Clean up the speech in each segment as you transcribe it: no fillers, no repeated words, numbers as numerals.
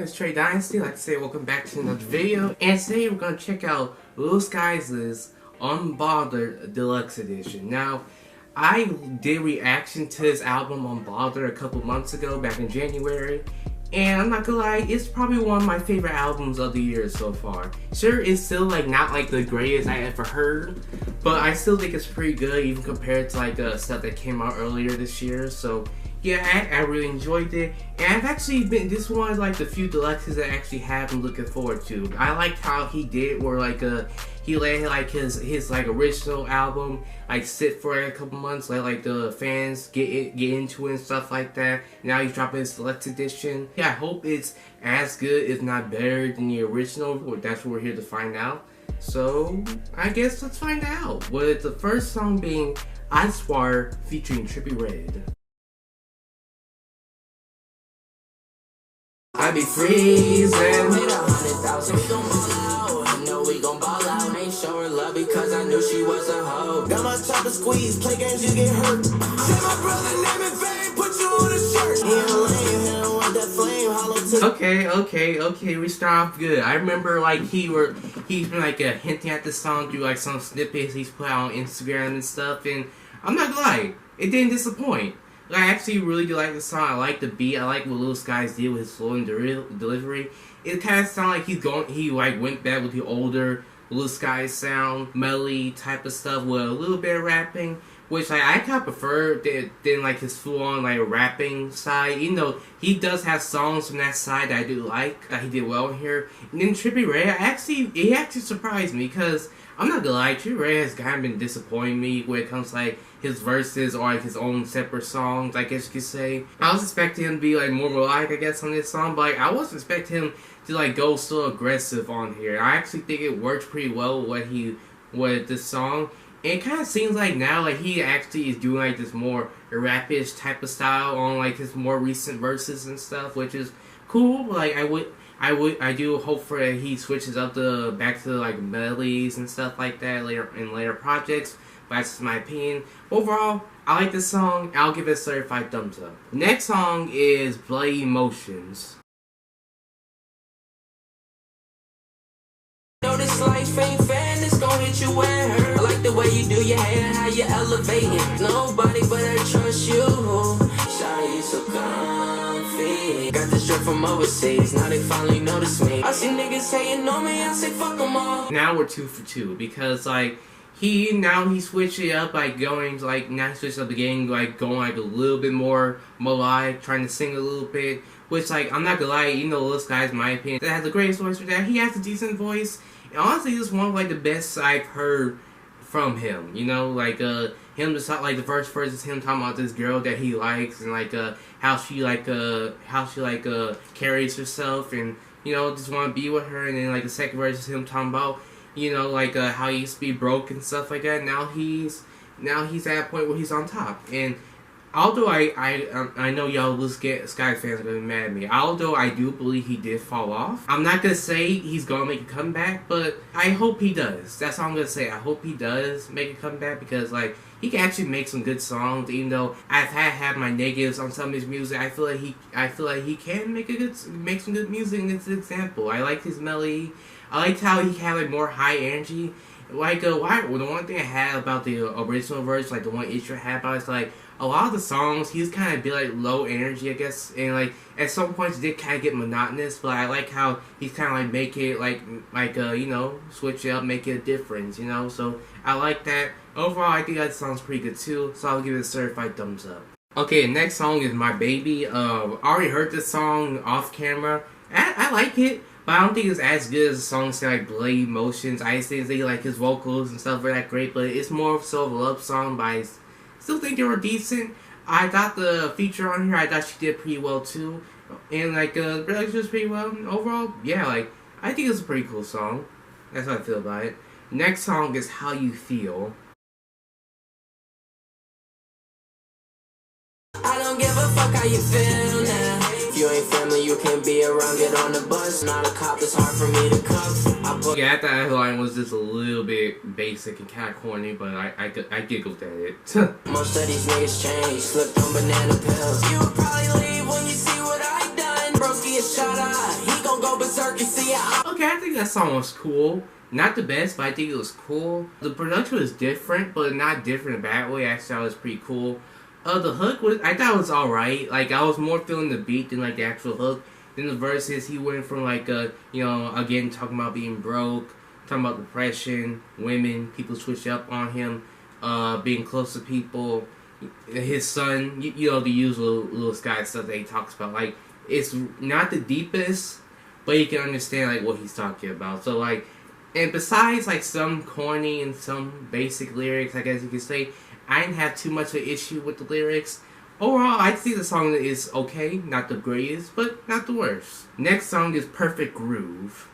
it's Trey Dynasty. I'd like to say welcome back to another video. And today we're going to check out Lil Skies' Unbothered Deluxe Edition. Now, I did reaction to this album Unbothered a couple months ago, back in January. And I'm not gonna lie, it's probably one of my favorite albums of the year so far. Sure, it's still not the greatest I ever heard, but I still think it's pretty good even compared to stuff that came out earlier this year. So yeah, I really enjoyed it, and I've actually been, this one is the few deluxes that I actually have been looking forward to. I liked how he did where he let his original album sit for a couple months, let the fans get into it and stuff like that. Now he's dropping his deluxe edition. Yeah, I hope it's as good, if not better, than the original. That's what we're here to find out. So I guess let's find out. With the first song being I Swear featuring Trippie Redd. I be freezing with 100,000. We gon' ball out. I know we gon' ball out. Ain't show her love because I knew she was a hoe. Got my chopper squeeze, play games, you get hurt. Say my brother name and fame, put you on a shirt. He don't want that flame, hollow. Okay, we start off good. I remember he's been hinting at the song through some snippets he's put out on Instagram and stuff, and I'm not gonna lie, it didn't disappoint. I actually really do like the song. I like the beat. I like what Lil Skies did with his flow and delivery. It kind of sounded like he went back with the older Lil Skies sound, melody type of stuff with a little bit of rapping, which I kind of prefer than his full-on rapping side. Even though he does have songs from that side that I do like, that he did well in here. And then Trippie Redd, he actually surprised me, because I'm not gonna lie, Trippie Redd has kind of been disappointing me when it comes to his verses or his own separate songs, I guess you could say. I was expecting him to be more melodic, I guess, on this song, but I wasn't expecting him to go so aggressive on here. I actually think it works pretty well with this song. And it kind of seems now he actually is doing this more rap-ish type of style on his more recent verses and stuff, which is cool. I do hope for that he switches up back to melodies and stuff like that later projects. But that's just my opinion. Overall, I like this song. I'll give it a certified thumbs up. Next song is Bloody Emotions. Know this life ain't fair, it's gon' hit you where it hurt. I like the way you do your hair, how you elevating. Nobody but I trust you. Shawty, you so comfy. Got this drip from overseas, now they finally notice me. I see niggas saying on me, I say fuck them all. Now we're 2 for 2, because he switched it up going now he switched up the game going a little bit more melodic, trying to sing a little bit, which I'm not gonna lie, Lil Skies, in my opinion, that has the greatest voice for that. He has a decent voice, and honestly this is one of the best I've heard from him. Him just the first verse is him talking about this girl that he likes, and how she carries herself, and just want to be with her. And then the second verse is him talking about how he used to be broke and stuff like that. Now he's at a point where he's on top. And although I know y'all Lil Skies fans are gonna be mad at me, although I do believe he did fall off, I'm not gonna say he's gonna make a comeback, but I hope he does. That's all I'm gonna say. I hope he does make a comeback, because he can actually make some good songs. Even though I've had my negatives on some of his music, I feel like he can make some good music. And it's an example. I like his melody. I liked how he had more high energy. The one thing I had about the original verse, the one issue I had about it, is a lot of the songs he's kind of be low energy, I guess, and at some points it did kind of get monotonous. But I like how he's kind of make it switch it up, make it a difference, So I like that. Overall, I think that song's pretty good too. So I'll give it a certified thumbs up. Okay, the next song is My Baby. I already heard this song off camera. I like it. But I don't think it's as good as a song say Bloody Emotions. I just think his vocals and stuff are that great, but it's more so of a love song. But I still think they were decent. I thought the feature on here, I thought she did pretty well too, and the production was pretty well. Overall, yeah, I think it's a pretty cool song. That's how I feel about it. Next song is How You Feel. I don't give a fuck how you feel now. If you ain't family, you can't be around, get on the bus. Not a cop, it's hard for me to cuff. Yeah, I thought that line was just a little bit basic and kind of corny, but I giggled at it. Most of these niggas change, slipped on banana pills. You would probably leave when you see what I done. Broski a shout-out. He gon' go berserk and see it. Okay, I think that song was cool. Not the best, but I think it was cool. The production was different, but not different in a bad way. I thought it was pretty cool. The hook was, I thought it was alright. Like, I was more feeling the beat than, like, the actual hook. Then the verses, he went from, like, you know, again, talking about being broke, talking about depression, women, people switch up on him, being close to people, his son, you know, the usual little Sky stuff that he talks about. Like, it's not the deepest, but you can understand, like, what he's talking about. So, like, and besides, like, some corny and some basic lyrics, I guess you could say, I didn't have too much of an issue with the lyrics. Overall, I'd say the song is okay, not the greatest, but not the worst. Next song is Perfect Groove.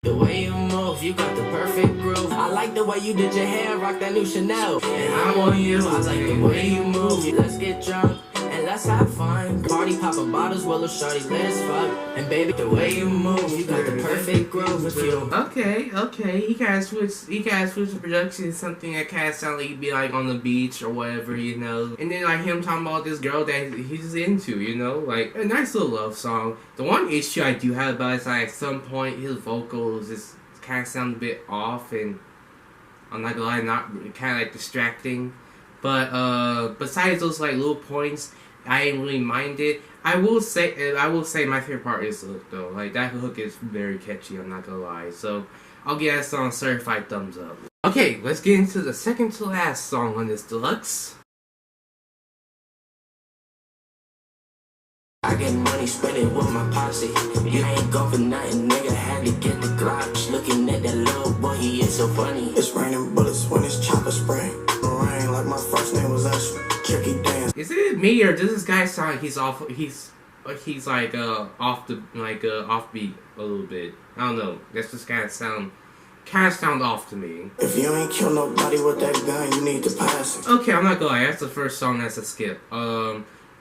The way you move, you got the perfect groove. I like the way you did your hair, rock that new Chanel. And I want you, I like the way you move. Let's get drunk and let's have fun. Party popping bottles, well, shawty, let us fuck. And baby, the way you move, you got the perfect groove with you. Okay. He kinda switched the production to something that kinda sounded like he'd be like on the beach or whatever, you know. And then like him talking about this girl that he's into, you know, like a nice little love song. The one issue I do have about it is like at some point his vocals just kinda sound a bit off, and I'm not gonna lie, not kinda like distracting. But besides those like little points, I didn't really mind it. I will say my favorite part is the hook though. Like that hook is very catchy, I'm not gonna lie. So I'll give that song a certified thumbs up. Okay, let's get into the second to last song on this deluxe. I get money, spend it with my posse. You ain't go for nothing, nigga. Had to get the Glock. Looking at that little boy, he is so funny. It's raining bullets when it's chopper spray. Rain like my first name was Usher. Tricky dance. Is it me or does this guy sound like he's off? He's like off the offbeat a little bit. I don't know. That's just kind of sound off to me. If you ain't kill nobody with that gun, you need to pass it. Okay, I'm not gonna lie. That's the first song that's a skip.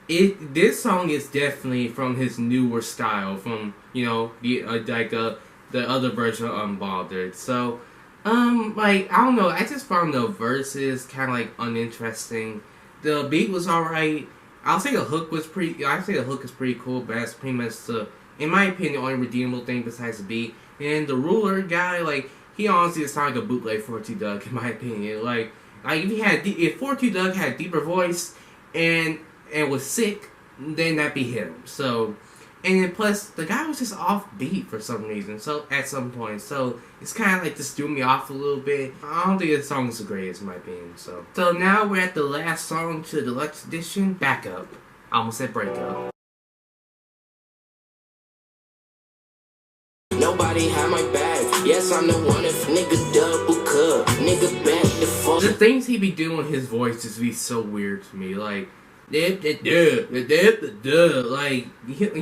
This song is definitely from his newer style, from, you know, the other version of Unbothered. So, like, I don't know, I just found the verses kind of like uninteresting. The beat was alright. I'll say the hook is pretty cool, but that's pretty much in my opinion, the only redeemable thing besides the beat. And the ruler guy, like, he honestly just sounded like a bootleg 42 Doug, in my opinion. Like if 42 Doug had a deeper voice and was sick, then that'd be him. So, and then plus the guy was just off beat for some reason. So at some point, so it's kind of like just threw me off a little bit. I don't think this song is the greatest in my opinion. So now we're at the last song to the deluxe edition, Backup. I almost said Breakup. Nobody had my bag. Yes, I'm the one if nigga double cup. Nigga back the fuck. The things he be doing with his voice just be so weird to me. Like, like, he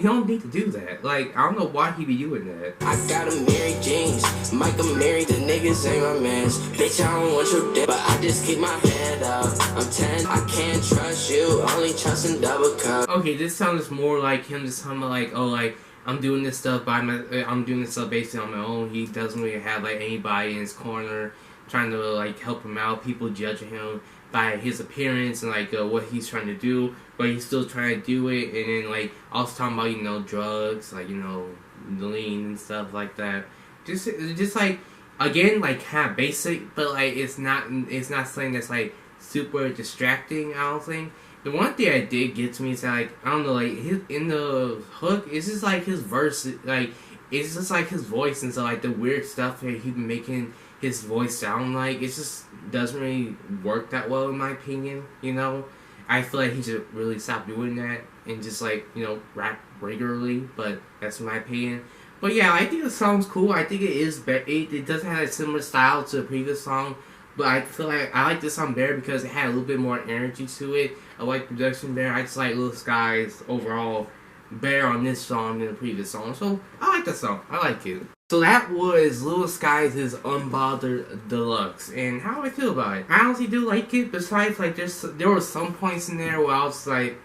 don't need to do that. Like, I don't know why he be doing that. I got a Mary Jeans. Michael married the niggas ain't my mans. Bitch, I don't want your dick, but I just keep my head up. I'm 10, I can't trust you. Only trusting double cup. Okay, this sounds more like him just humming like, oh, like, I'm doing this stuff basically on my own. He doesn't really have like anybody in his corner trying to like help him out. People judging him by his appearance and like what he's trying to do, but he's still trying to do it. And then like also talking about, you know, drugs, like, you know, lean and stuff like that. Just like, again, like kind of basic, but like it's not something that's like super distracting, I don't think. The one thing that did get to me is that, like, I don't know, like, in the hook, it's just like his verse, like, it's just like his voice and so like the weird stuff that he been making his voice sound like, it just doesn't really work that well in my opinion, you know? I feel like he should really stop doing that and just like, you know, rap regularly, but that's my opinion. But yeah, I think the song's cool. I think it is better. It doesn't have a similar style to the previous song, but I feel like I like this song better because it had a little bit more energy to it. I like production better. I just like Lil Sky's overall better on this song than the previous song. So I like that song. I like it. So that was Lil Sky's Unbothered Deluxe. And how do I feel about it? I honestly do like it. Besides, like, there were some points in there where I was like,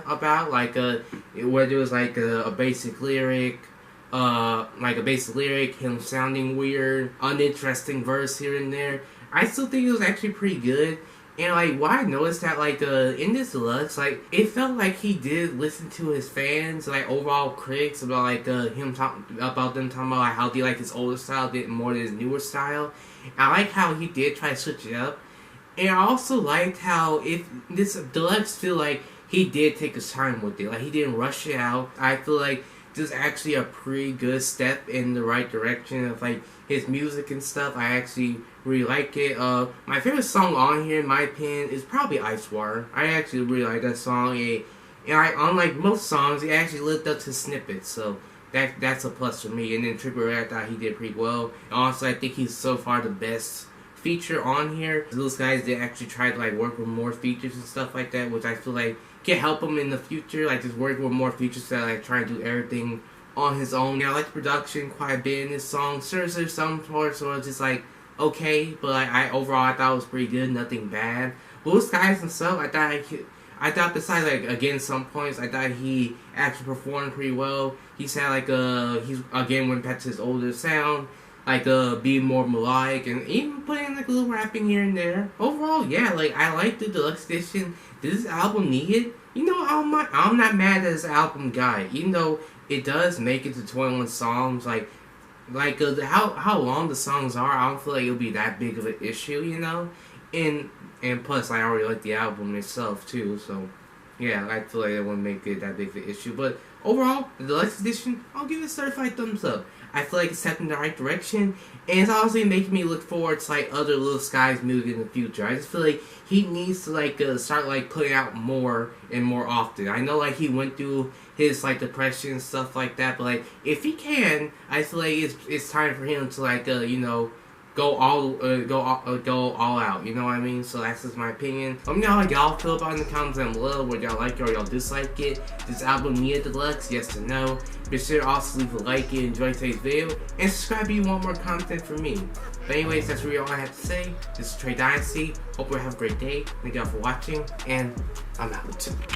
about, like, where there was like a basic lyric, him sounding weird, uninteresting verse here and there. I still think it was actually pretty good. And like, what I noticed that like in this Deluxe, like it felt like he did listen to his fans, like overall critics about like them talking about like how they like his older style did more than his newer style. I like how he did try to switch it up, and I also liked how if this Deluxe feel like he did take his time with it, like he didn't rush it out. I feel like this is actually a pretty good step in the right direction of like his music and stuff. I actually really like it. My favorite song on here, in my opinion, is probably Ice Water. I actually really like that song. And unlike most songs, it actually lived up to snippets, so that's a plus for me. And then Triple Red, I thought he did pretty well. And also, I think he's so far the best feature on here. Those guys did actually try to like work with more features and stuff like that, which I feel like can help him in the future. Like just work with more features that like try to do everything on his own. I like the production quite a bit in this song. Sure, there's some parts where it's just like okay, but like, overall I thought it was pretty good, nothing bad. Blue Skies himself, I thought besides like again some points, I thought he actually performed pretty well. He said like he's again went back to his older sound, like being more melodic and even putting like a little rapping here and there. Overall, yeah, like I like the Deluxe edition. Did this album need it? You know, I'm not mad at this album guy, even though it does make it to 21 songs. Like how long the songs are, I don't feel like it'll be that big of an issue, you know. And plus, I already like the album itself too, so yeah, I feel like it wouldn't make it that big of an issue. But overall, the Deluxe edition, I'll give it a certified thumbs up. I feel like it's stepping in the right direction, and it's honestly making me look forward to like other Lil Skies music in the future. I just feel like he needs to like start like putting out more and more often. I know like he went through his like depression and stuff like that, but like if he can, I feel like it's time for him to like you know, go all out, you know what I mean? So that's just my opinion. Let me know how y'all feel about it in the comments down below. Whether y'all like it or y'all dislike it. This album needed Deluxe, yes or no? Be sure to also leave a like and enjoy today's video, and subscribe if you want more content from me. But anyways, that's really all I have to say. This is Trey Dynasty. Hope you have a great day. Thank y'all for watching, and I'm out.